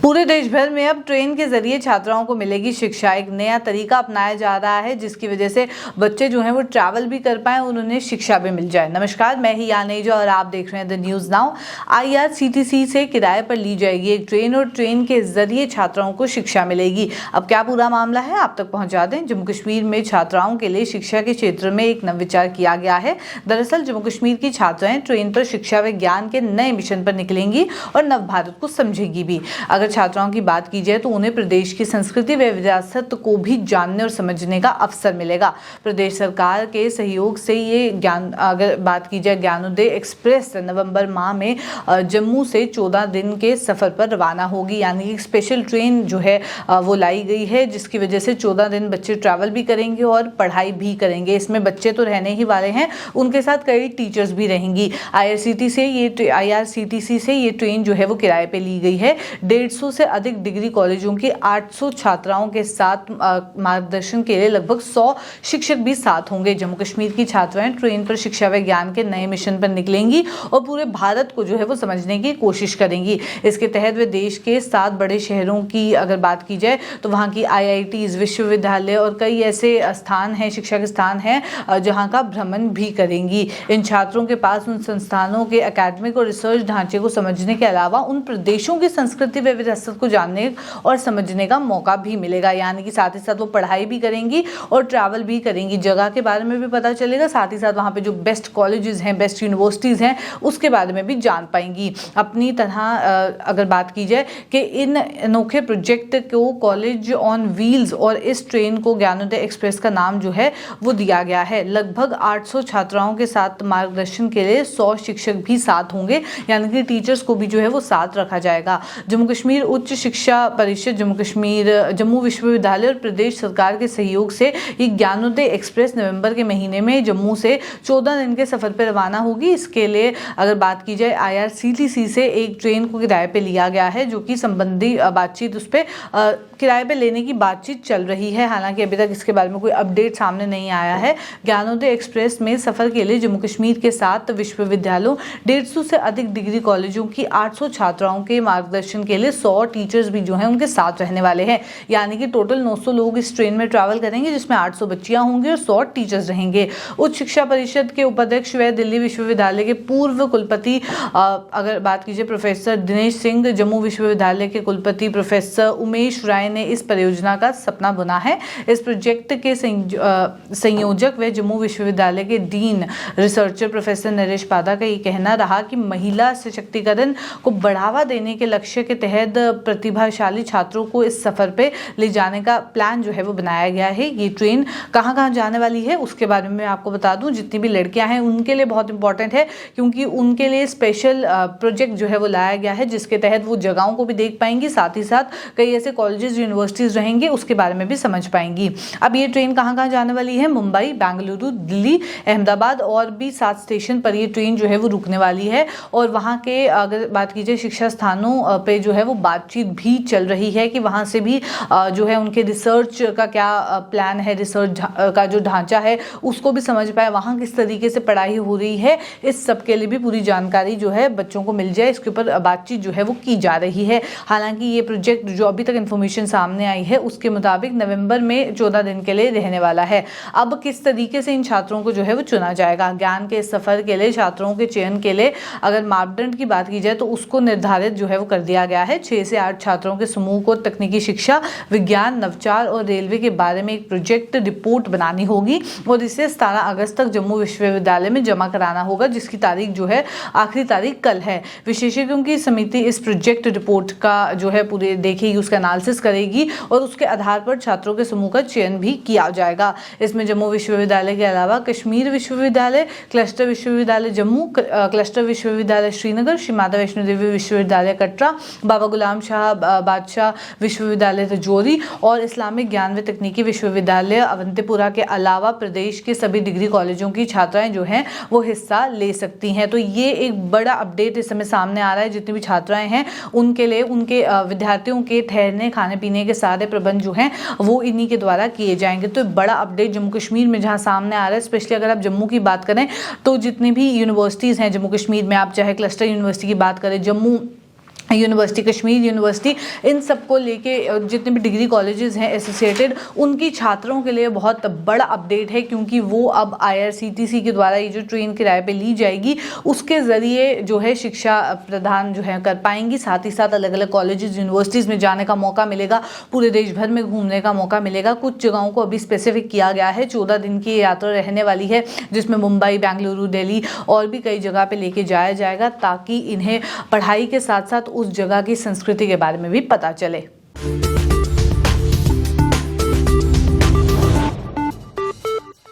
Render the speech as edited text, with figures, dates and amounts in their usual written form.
पूरे देश भर में अब ट्रेन के जरिए छात्राओं को मिलेगी शिक्षा। एक नया तरीका अपनाया जा रहा है जिसकी वजह से बच्चे जो हैं वो ट्रैवल भी कर पाएं और उन्हें शिक्षा भी मिल जाए। नमस्कार, मैं ही यानेजा और आप देख रहे हैं द न्यूज़ नाउ। IRCTC से किराए पर ली जाएगी एक ट्रेन और ट्रेन के जरिए छात्राओं को शिक्षा मिलेगी। अब क्या पूरा मामला है आप तक पहुंचा दें। जम्मू कश्मीर में छात्राओं के लिए शिक्षा के क्षेत्र में एक नवविचार किया गया है। दरअसल जम्मू कश्मीर की छात्राएं ट्रेन पर शिक्षा व ज्ञान के नए मिशन पर निकलेंगी और नव भारत को समझेंगी भी। अगर छात्राओं की बात की जाए तो उन्हें प्रदेश की संस्कृति व विरासत को भी जानने और समझने का अवसर मिलेगा। प्रदेश सरकार के सहयोग से ये अगर बात की जाए ज्ञानोदय एक्सप्रेस नवंबर माह में जम्मू से 14 दिन के सफर पर रवाना होगी। यानी एक स्पेशल ट्रेन जो है वो लाई गई है जिसकी वजह से 14 दिन बच्चे ट्रैवल भी करेंगे और पढ़ाई भी करेंगे। इसमें बच्चे तो रहने ही वाले हैं, उनके साथ कई टीचर्स भी रहेंगी। IRCTC से ये ट्रेन जो है वो किराए पे ली गई है। 150 से अधिक डिग्री कॉलेजों की 800 छात्राओं के साथ मार्गदर्शन के लिए लगभग 100 शिक्षक भी साथ होंगे। जम्मू कश्मीर की छात्राएं ट्रेन पर शिक्षा व ज्ञान के नए मिशन पर निकलेंगी और पूरे भारत को जो है वो समझने की कोशिश करेंगी। इसके तहत वे देश के 7 बड़े शहरों की अगर बात की जाए तो वहाँ की IITs, विश्वविद्यालय और कई ऐसे स्थान हैं, शिक्षा के स्थान हैं जहाँ का भ्रमण भी करेंगी। इन छात्रों के पास उन संस्थानों के एकेडमिक और रिसर्च ढांचे को समझने के अलावा उन प्रदेशों की संस्कृति व विरासत को जानने और समझने का मौका भी मिलेगा। यानी कि साथ ही साथ वो पढ़ाई भी करेंगी और ट्रैवल भी करेंगी। जगह के बारे में भी पता चलेगा, साथ ही साथ वहाँ पे जो बेस्ट कॉलेजेस हैं, बेस्ट यूनिवर्सिटीज़ हैं, उसके बारे में भी जान पाएंगी। अपनी तरह अगर बात की जाए कि इन अनोखे प्रोजेक्ट को कॉलेज ऑन व्हील्स और इस ट्रेन को ज्ञानोदय एक्सप्रेस का नाम जो है वो दिया गया है। लगभग 800 छात्राओं के साथ मार्गदर्शन के लिए 100 शिक्षक भी साथ होंगे। यानी कि टीचर्स को भी जो है वो साथ रखा जाएगा। जम्मू कश्मीर उच्च शिक्षा परिषद, जम्मू विश्वविद्यालय और प्रदेश सरकार के सहयोग से ये ज्ञानोदय एक्सप्रेस नवंबर के महीने में जम्मू से 14 दिन के सफर पर रवाना होगी। इसके लिए अगर बात की जाए IRCTC से एक ट्रेन को किराए पे लिया गया है, जो कि संबंधी बातचीत उस पर किराए पे लेने की बातचीत चल रही है। हालांकि अभी तक इसके बारे में कोई अपडेट सामने नहीं आया है। ज्ञानोदय एक्सप्रेस में सफर के लिए जम्मू कश्मीर के 7 विश्वविद्यालयों, 150 से अधिक डिग्री कॉलेजों की 800 छात्राओं के मार्गदर्शन के लिए 100 टीचर्स भी जो हैं उनके साथ रहने वाले हैं। यानी कि टोटल 900 लोग इस ट्रेन में ट्रैवल करेंगे, जिसमें 800 बच्चियां होंगी और 100 टीचर्स रहेंगे। उच्च शिक्षा परिषद के उपाध्यक्ष व दिल्ली विश्वविद्यालय के पूर्व कुलपति अगर बात कीजिए प्रोफेसर दिनेश सिंह, जम्मू विश्वविद्यालय के कुलपति प्रोफेसर उमेश राय ने इस परियोजना का सपना बुना है। इस प्रोजेक्ट के संयोजक व जम्मू विश्वविद्यालय के डीन रिसर्चर प्रोफेसर नरेश पादा का ये कहना रहा कि महिला सशक्तिकरण को बढ़ावा देने के लक्ष्य के तहत प्रतिभाशाली छात्रों को इस सफर पे ले जाने का प्लान जो है वो बनाया गया है। ये ट्रेन कहाँ कहाँ जाने वाली है उसके बारे में मैं आपको बता दूं। जितनी भी लड़कियां हैं उनके लिए बहुत इंपॉर्टेंट है, क्योंकि उनके लिए स्पेशल प्रोजेक्ट जो है वो लाया गया है, जिसके तहत वो जगहों को भी देख पाएंगी, साथ ही साथ कई ऐसे कॉलेजेस यूनिवर्सिटीज रहेंगे उसके बारे में भी समझ पाएंगी। अब ये ट्रेन कहाँ कहाँ जाने वाली है? मुंबई, बेंगलुरु, दिल्ली, अहमदाबाद और भी 7 स्टेशन पर ये ट्रेन जो है वो रुकने वाली है। और वहाँ के अगर बात की जाए शिक्षा स्थानों पे जो है वो बातचीत भी चल रही है कि वहाँ से भी जो है उनके रिसर्च का क्या प्लान है, रिसर्च का जो ढांचा है उसको भी समझ पाए, वहाँ किस तरीके से पढ़ाई हो रही है, इस सब के लिए भी पूरी जानकारी जो है बच्चों को मिल जाए, इसके ऊपर बातचीत जो है वो की जा रही है। हालांकि ये प्रोजेक्ट जो अभी तक इन्फॉर्मेशन सामने आई है उसके मुताबिक नवंबर में 14 दिन के लिए रहने वाला है। अब किस तरीके से इन छात्रों को जो है वो चुना जाएगा? ज्ञान के सफर के लिए छात्रों के चयन के लिए अगर मापदंड की बात की जाए तो उसको निर्धारित जो है वो कर दिया गया है। 6 से 8 छात्रों के समूह को तकनीकी शिक्षा, विज्ञान, नवचार और रेलवे के बारे में एक प्रोजेक्ट रिपोर्ट बनानी होगी और इसे 17 अगस्त तक जम्मू विश्वविद्यालय में जमा कराना होगा, जिसकी तारीख जो है आखिरी तारीख कल है। विशेषज्ञों की समिति इस प्रोजेक्ट रिपोर्ट का जो है पूरे देखेगी, उसका एनालिसिस करेगी और उसके आधार पर छात्रों के समूह का चयन भी किया जाएगा। इसमें जम्मू विश्वविद्यालय के अलावा कश्मीर विश्वविद्यालय, क्लस्टर विश्वविद्यालय जम्मू, क्लस्टर विश्वविद्यालय श्रीनगर, श्री माता वैष्णो देवी विश्वविद्यालय कटरा, बाबा गुलाम शाह बादशाह विश्वविद्यालय रजौरी और इस्लामिक ज्ञान व तकनीकी विश्वविद्यालय अवंतीपुरा के अलावा प्रदेश के सभी डिग्री कॉलेजों की छात्राएं जो हैं वो हिस्सा ले सकती हैं। तो ये एक बड़ा अपडेट इस समय सामने आ रहा है। जितनी भी छात्राएं हैं उनके लिए उनके विद्यार्थियों के ठहरने, खाने पीने के सारे प्रबंध जो हैं वो इन्हीं के द्वारा किए जाएंगे। तो बड़ा अपडेट जम्मू कश्मीर में जहाँ सामने आ रहा है, स्पेशली अगर आप जम्मू की बात करें तो जितनी भी यूनिवर्सिटीज़ हैं जम्मू कश्मीर में, आप चाहे क्लस्टर यूनिवर्सिटी की बात करें, जम्मू यूनिवर्सिटी, कश्मीर यूनिवर्सिटी, इन सबको लेके जितने भी डिग्री कॉलेजेस हैं एसोसिएटेड, उनकी छात्रों के लिए बहुत बड़ा अपडेट है, क्योंकि वो अब IRCTC के द्वारा ये जो ट्रेन किराए पे ली जाएगी उसके ज़रिए जो है शिक्षा प्रदान जो है कर पाएंगी। साथ ही साथ अलग अलग कॉलेजेस यूनिवर्सिटीज़ में जाने का मौका मिलेगा, पूरे देश भर में घूमने का मौका मिलेगा। कुछ जगहों को अभी स्पेसिफिक किया गया है, 14 दिन की यात्रा रहने वाली है, जिसमें मुंबई, बेंगलुरु, दिल्ली और भी कई जगह पे लेके जाया जाएगा, ताकि इन्हें पढ़ाई के साथ साथ उस जगह की संस्कृति के बारे में भी पता चले।